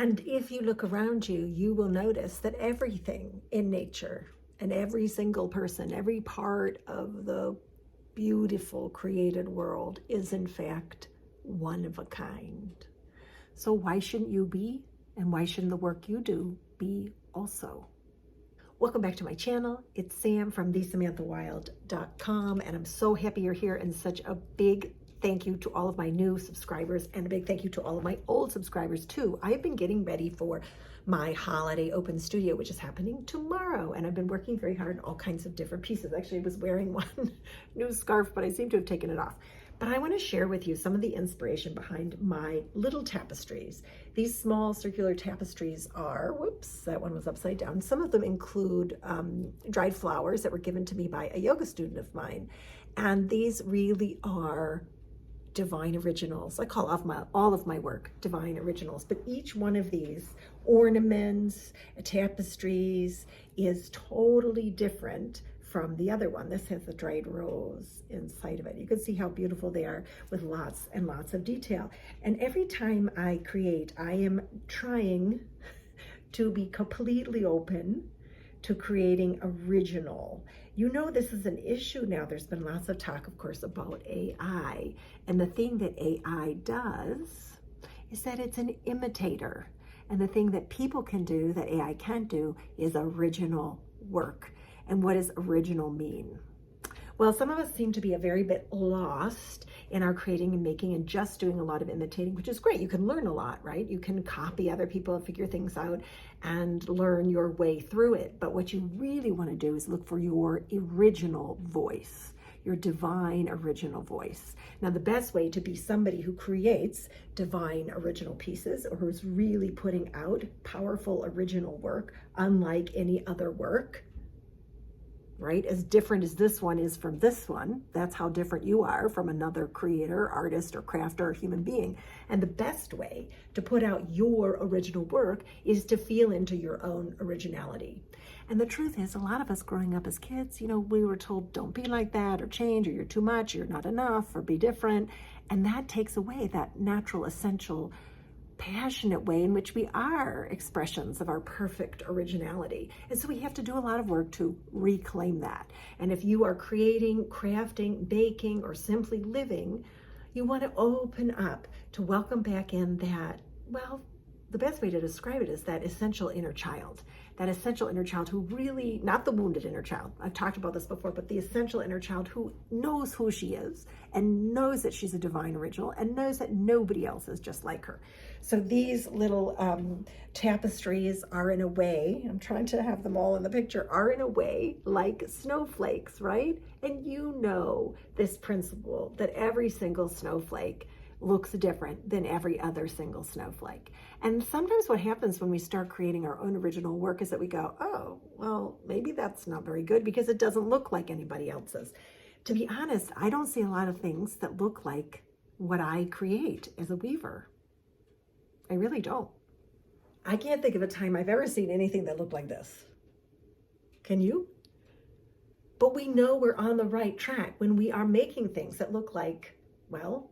And if you look around you, you will notice that everything in nature and every single person, every part of the beautiful created world is in fact one of a kind. So why shouldn't you be? And why shouldn't the work you do be also? Welcome back to my channel. It's Sam from thesamanthawild.com, and I'm so happy you're here, and such a big thank you to all of my new subscribers, and a big thank you to all of my old subscribers too. I have been getting ready for my holiday open studio, which is happening tomorrow, and I've been working very hard on all kinds of different pieces. Actually, I was wearing one new scarf, but I seem to have taken it off. But I want to share with you some of the inspiration behind my little tapestries. These small circular tapestries are, whoops, that one was upside down. Some of them include dried flowers that were given to me by a yoga student of mine. And these really are divine originals. I call all of my work divine originals, but each one of these ornaments, tapestries is totally different from the other one. This has the dried rose inside of it. You can see how beautiful they are with lots and lots of detail. And every time I create, I am trying to be completely open to creating original. You know, this is an issue now. There's been lots of talk, of course, about AI. And the thing that AI does is that it's an imitator. And the thing that people can do that AI can't do is original work. And what does original mean? Well, some of us seem to be a very bit lost in our creating and making and just doing a lot of imitating, which is great. You can learn a lot, right? You can copy other people and figure things out and learn your way through it. But what you really want to do is look for your original voice, your divine original voice. Now, the best way to be somebody who creates divine original pieces, or who's really putting out powerful original work, unlike any other work, right? As different as this one is from this one, that's how different you are from another creator, artist, or crafter, or human being. And the best way to put out your original work is to feel into your own originality. And the truth is, a lot of us growing up as kids, we were told, don't be like that, or change, or you're too much, or you're not enough, or be different. And that takes away that natural, essential, passionate way in which we are expressions of our perfect originality. And so we have to do a lot of work to reclaim that. And if you are creating, crafting, baking, or simply living, you want to open up to welcome back in that, well, the best way to describe it is that essential inner child who really, not the wounded inner child, I've talked about this before, but the essential inner child who knows who she is and knows that she's a divine original and knows that nobody else is just like her. So these little tapestries are, in a way, I'm trying to have them all in the picture, are in a way like snowflakes, right? And you know this principle that every single snowflake looks different than every other single snowflake. And sometimes what happens when we start creating our own original work is that we go, oh, well, maybe that's not very good because it doesn't look like anybody else's. To be honest, I don't see a lot of things that look like what I create as a weaver. I really don't. I can't think of a time I've ever seen anything that looked like this. Can you? But we know we're on the right track when we are making things that look like, well,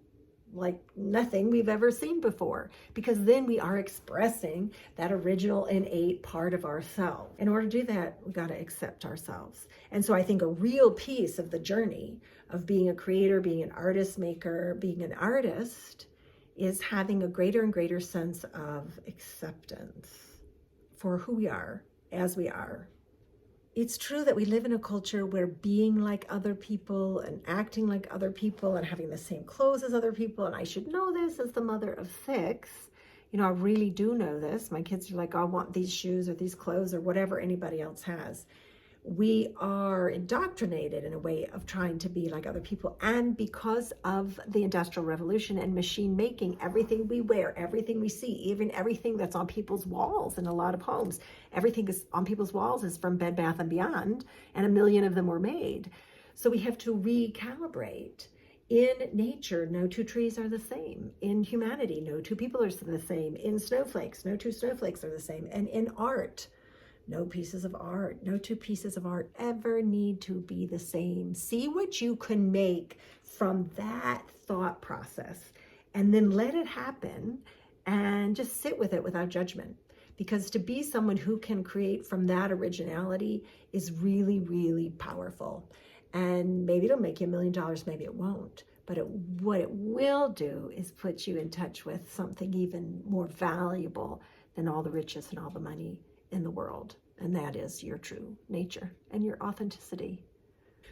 like nothing we've ever seen before, because then we are expressing that original innate part of ourselves. In order to do that, we got to accept ourselves. And so I think a real piece of the journey of being a creator, being an artist maker, being an artist is having a greater and greater sense of acceptance for who we are as we are. It's true that we live in a culture where being like other people and acting like other people and having the same clothes as other people, and I should know this as the mother of 6, I really do know this. My kids are like, oh, I want these shoes or these clothes or whatever anybody else has. We are indoctrinated in a way of trying to be like other people. And because of the Industrial Revolution and machine making, everything we wear, everything we see, even everything that's on people's walls in a lot of homes, everything is on people's walls is from Bed Bath & Beyond, and 1 million of them were made. So we have to recalibrate. In nature, no two trees are the same. In humanity, no two people are the same. In snowflakes, no two snowflakes are the same. And in art, no pieces of art, no two pieces of art ever need to be the same. See what you can make from that thought process, and then let it happen and just sit with it without judgment. Because to be someone who can create from that originality is really, really powerful. And maybe it'll make you $1 million, maybe it won't. But what it will do is put you in touch with something even more valuable than all the riches and all the money in the world. And that is your true nature and your authenticity.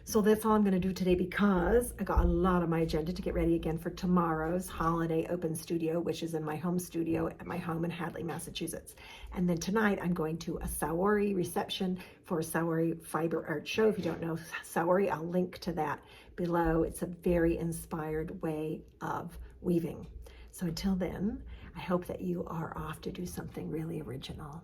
So that's all I'm going to do today, because I got a lot on my agenda to get ready again for tomorrow's holiday open studio, which is in my home studio at my home in Hadley, Massachusetts. And then tonight I'm going to a Saori reception for a Saori fiber art show. If you don't know Saori, I'll link to that below. It's a very inspired way of weaving. So until then, I hope that you are off to do something really original.